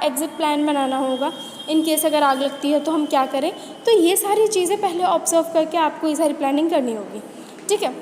Exit plan बनाना होगा, in case अगर आग लगती है तो हम क्या करें। तो ये सारी चीज़ें पहले ऑब्जर्व करके आपको ये सारी प्लानिंग करनी होगी, ठीक है।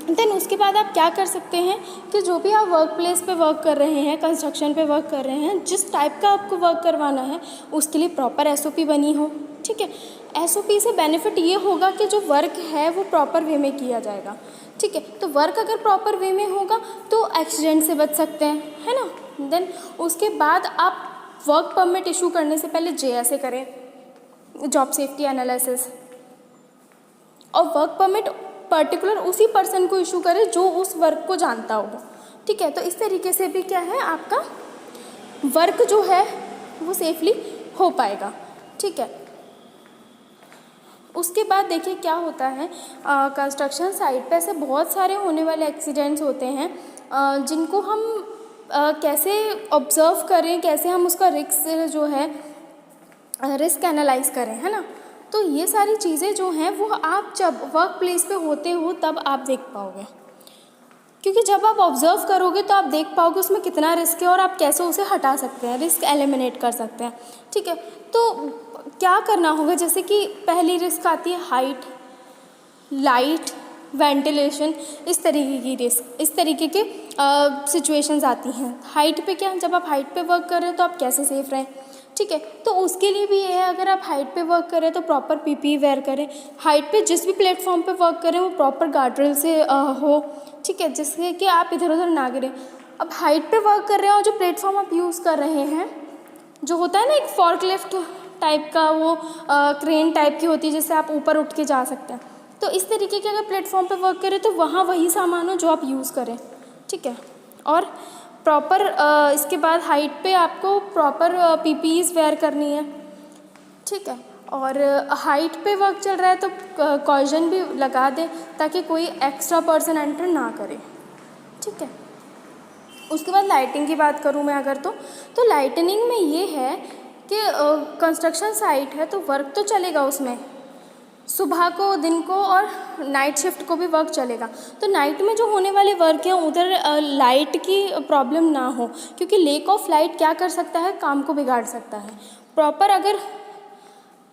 देन उसके बाद आप क्या कर सकते हैं कि जो भी आप वर्क प्लेस पे वर्क कर रहे हैं, कंस्ट्रक्शन पे वर्क कर रहे हैं, जिस टाइप का आपको वर्क करवाना है उसके लिए प्रॉपर एसओपी बनी हो, ठीक है। एसओपी से बेनिफिट ये होगा कि जो वर्क है वो प्रॉपर वे में किया जाएगा, ठीक है। तो वर्क अगर प्रॉपर वे में होगा तो एक्सीडेंट से बच सकते हैं, है ना। देन उसके बाद आप वर्क परमिट इशू करने से पहले JSA करें, जॉब सेफ्टी एनालिसिस, और वर्क परमिट पर्टिकुलर उसी पर्सन को इशू करे जो उस वर्क को जानता होगा, ठीक है। तो इस तरीके से भी क्या है, आपका वर्क जो है वो सेफली हो पाएगा, ठीक है। उसके बाद देखिए क्या होता है, कंस्ट्रक्शन साइट पे ऐसे बहुत सारे होने वाले एक्सीडेंट्स होते हैं जिनको हम कैसे ऑब्ज़र्व करें, कैसे हम उसका रिस्क जो है रिस्क एनालाइज करें, है ना। तो ये सारी चीज़ें जो हैं वो आप जब वर्क प्लेस पे होते हो तब आप देख पाओगे, क्योंकि जब आप ऑब्ज़र्व करोगे तो आप देख पाओगे उसमें कितना रिस्क है और आप कैसे उसे हटा सकते हैं, रिस्क एलिमिनेट कर सकते हैं, ठीक है। तो क्या करना होगा, जैसे कि पहली रिस्क आती है हाइट, लाइट, वेंटिलेशन, इस तरीके की रिस्क, इस तरीके के सिचुएशंस आती हैं। हाइट पे क्या, जब आप हाइट पे वर्क कर रहे हो तो आप कैसे सेफ रहें, ठीक है। तो उसके लिए भी ये है, अगर आप हाइट पे वर्क करें तो प्रॉपर PPE वेयर करें। हाइट पे जिस भी प्लेटफॉर्म पे वर्क करें वो प्रॉपर गार्डरेल से हो, ठीक है, जिससे कि आप इधर उधर ना गिरें। अब हाइट पे वर्क कर रहे हैं और जो प्लेटफॉर्म आप यूज़ कर रहे हैं, जो होता है ना एक फॉर्कलिफ्ट टाइप का, वो क्रेन टाइप की होती है जिससे आप ऊपर उठ के जा सकते हैं। तो इस तरीके के अगर प्लेटफॉर्म पे वर्क करें तो वहाँ वही सामान हो जो आप यूज़ करें, ठीक है। और प्रॉपर इसके बाद हाइट पे आपको प्रॉपर PPEs वेयर करनी है, ठीक है। और हाइट पे वर्क चल रहा है तो कॉजन भी लगा दें ताकि कोई एक्स्ट्रा पर्सन एंटर ना करे, ठीक है। उसके बाद लाइटिंग की बात करूँ मैं अगर तो लाइटनिंग में ये है कि कंस्ट्रक्शन साइट है तो वर्क तो चलेगा उसमें, सुबह को, दिन को और नाइट शिफ्ट को भी वर्क चलेगा। तो नाइट में जो होने वाले वर्क हैं उधर लाइट की प्रॉब्लम ना हो, क्योंकि लेक ऑफ लाइट क्या कर सकता है, काम को बिगाड़ सकता है। प्रॉपर अगर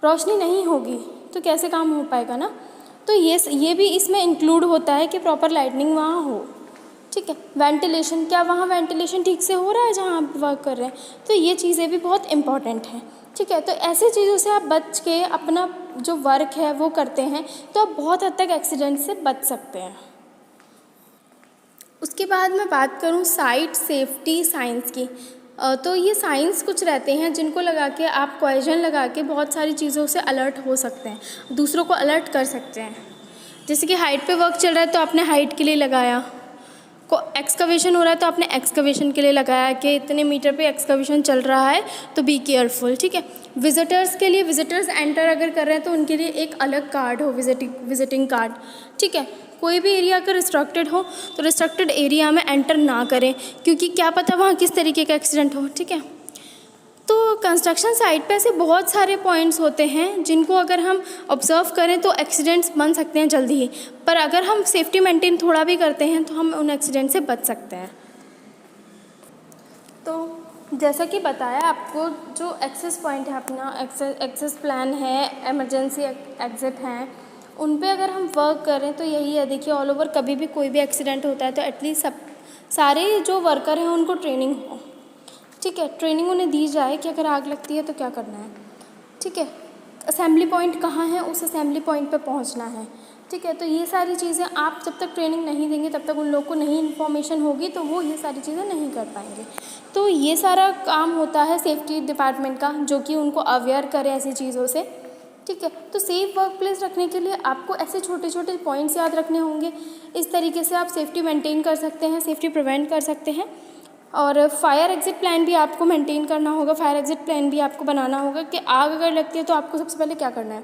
रोशनी नहीं होगी तो कैसे काम हो पाएगा ना। तो ये भी इसमें इंक्लूड होता है कि प्रॉपर लाइटनिंग वहाँ हो, ठीक है। वेंटिलेशन, क्या वहाँ वेंटिलेशन ठीक से हो रहा है जहाँ आप वर्क कर रहे हैं, तो ये चीज़ें भी बहुत इंपॉर्टेंट हैं, ठीक है। तो ऐसी चीज़ों से आप बच के अपना जो वर्क है वो करते हैं तो आप बहुत हद तक एक्सीडेंट से बच सकते हैं। उसके बाद मैं बात करूँ साइट सेफ्टी साइंस की, तो ये साइंस कुछ रहते हैं जिनको लगा के आप क्वेश्चन लगा के बहुत सारी चीज़ों से अलर्ट हो सकते हैं, दूसरों को अलर्ट कर सकते हैं। जैसे कि हाइट पे वर्क चल रहा है तो आपने हाइट के लिए लगाया, को एक्सकवेशन हो रहा है तो आपने एक्सकवेशन के लिए लगाया कि इतने मीटर पे एक्सकवेशन चल रहा है तो बी केयरफुल, ठीक है। विजिटर्स के लिए, विजिटर्स एंटर अगर कर रहे हैं तो उनके लिए एक अलग कार्ड हो, विजिटिंग कार्ड, ठीक है। कोई भी एरिया अगर रिस्ट्रिक्टेड हो तो रिस्ट्रिक्टेड एरिया में एंटर ना करें, क्योंकि क्या पता वहाँ किस तरीके का एक्सीडेंट हो, ठीक है। तो कंस्ट्रक्शन साइट पे ऐसे बहुत सारे पॉइंट्स होते हैं जिनको अगर हम ऑब्ज़र्व करें तो एक्सीडेंट्स बन सकते हैं जल्दी ही, पर अगर हम सेफ्टी मेंटेन थोड़ा भी करते हैं तो हम उन एक्सीडेंट से बच सकते हैं। तो जैसा कि बताया आपको, जो एक्सेस पॉइंट है अपना, एक्सेस प्लान है, इमरजेंसी एग्जिट हैं, उन पे अगर हम वर्क करें तो यही है। देखिए ऑल ओवर कभी भी कोई भी एक्सीडेंट होता है तो एटलीस्ट सारे जो वर्कर हैं उनको ट्रेनिंग हो, ठीक है। ट्रेनिंग उन्हें दी जाए कि अगर आग लगती है तो क्या करना है, ठीक है। असेंबली पॉइंट कहाँ है, उस असेंबली पॉइंट पे पहुंचना है, ठीक है। तो ये सारी चीज़ें आप जब तक ट्रेनिंग नहीं देंगे तब तक उन लोग को नहीं इन्फॉर्मेशन होगी तो वो ये सारी चीज़ें नहीं कर पाएंगे। तो ये सारा काम होता है सेफ्टी डिपार्टमेंट का, जो कि उनको अवेयर करे ऐसी चीज़ों से, ठीक है। तो सेफ वर्क प्लेस रखने के लिए आपको ऐसे छोटे छोटे पॉइंट्स याद रखने होंगे। इस तरीके से आप सेफ्टी मेंटेन कर सकते हैं, सेफ्टी प्रिवेंट कर सकते हैं। और फायर एग्जिट प्लान भी आपको मेंटेन करना होगा, फायर एग्जिट प्लान भी आपको बनाना होगा कि आग अगर लगती है तो आपको सबसे पहले क्या करना है।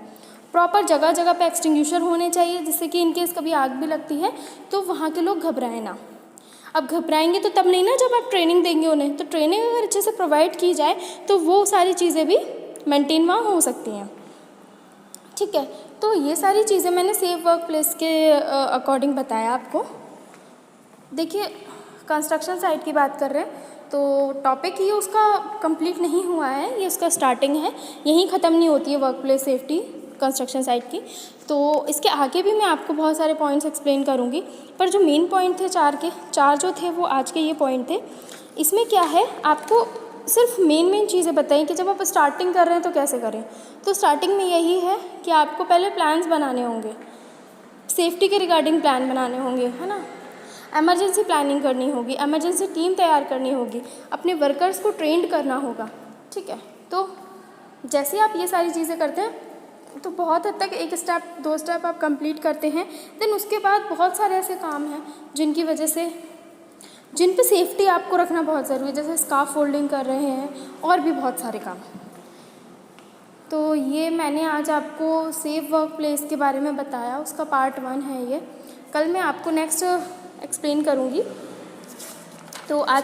प्रॉपर जगह जगह पे एक्सटिंग्विशर होने चाहिए, जिससे कि इनकेस कभी आग भी लगती है तो वहाँ के लोग घबराएं ना। अब घबराएंगे तो तब नहीं ना जब आप ट्रेनिंग देंगे उन्हें, तो ट्रेनिंग अगर अच्छे से प्रोवाइड की जाए तो वो सारी चीज़ें भी मेंटेन वहाँ हो सकती हैं, ठीक है। तो ये सारी चीज़ें मैंने सेफ वर्क प्लेस के अकॉर्डिंग बताया आपको। देखिए कंस्ट्रक्शन साइट की बात कर रहे हैं तो टॉपिक ये उसका कंप्लीट नहीं हुआ है, ये उसका स्टार्टिंग है, यहीं ख़त्म नहीं होती है work place safety construction site की। तो इसके आगे भी मैं आपको बहुत सारे पॉइंट्स एक्सप्लेन करूँगी, पर जो मेन पॉइंट थे चार जो थे वो आज के ये पॉइंट थे। इसमें क्या है, आपको सिर्फ मेन चीज़ें बताएं कि जब आप स्टार्टिंग कर रहे हैं तो कैसे करें। तो स्टार्टिंग में यही है कि आपको पहले प्लान्स बनाने होंगे, सेफ्टी के रिगार्डिंग प्लान बनाने होंगे, है ना। एमरजेंसी प्लानिंग करनी होगी, एमरजेंसी टीम तैयार करनी होगी, अपने वर्कर्स को ट्रेंड करना होगा, ठीक है। तो जैसे आप ये सारी चीज़ें करते हैं तो बहुत हद तक एक स्टेप 2 स्टेप आप कंप्लीट करते हैं। देन उसके बाद बहुत सारे ऐसे काम हैं जिनकी वजह से जिन पे सेफ्टी आपको रखना बहुत ज़रूरी है, जैसे स्कार्फ फोल्डिंग कर रहे हैं और भी बहुत सारे काम। तो ये मैंने आज आपको सेफ वर्क प्लेस के बारे में बताया, उसका पार्ट 1 है ये। कल मैं आपको नेक्स्ट एक्सप्लेन करूँगी। तो आज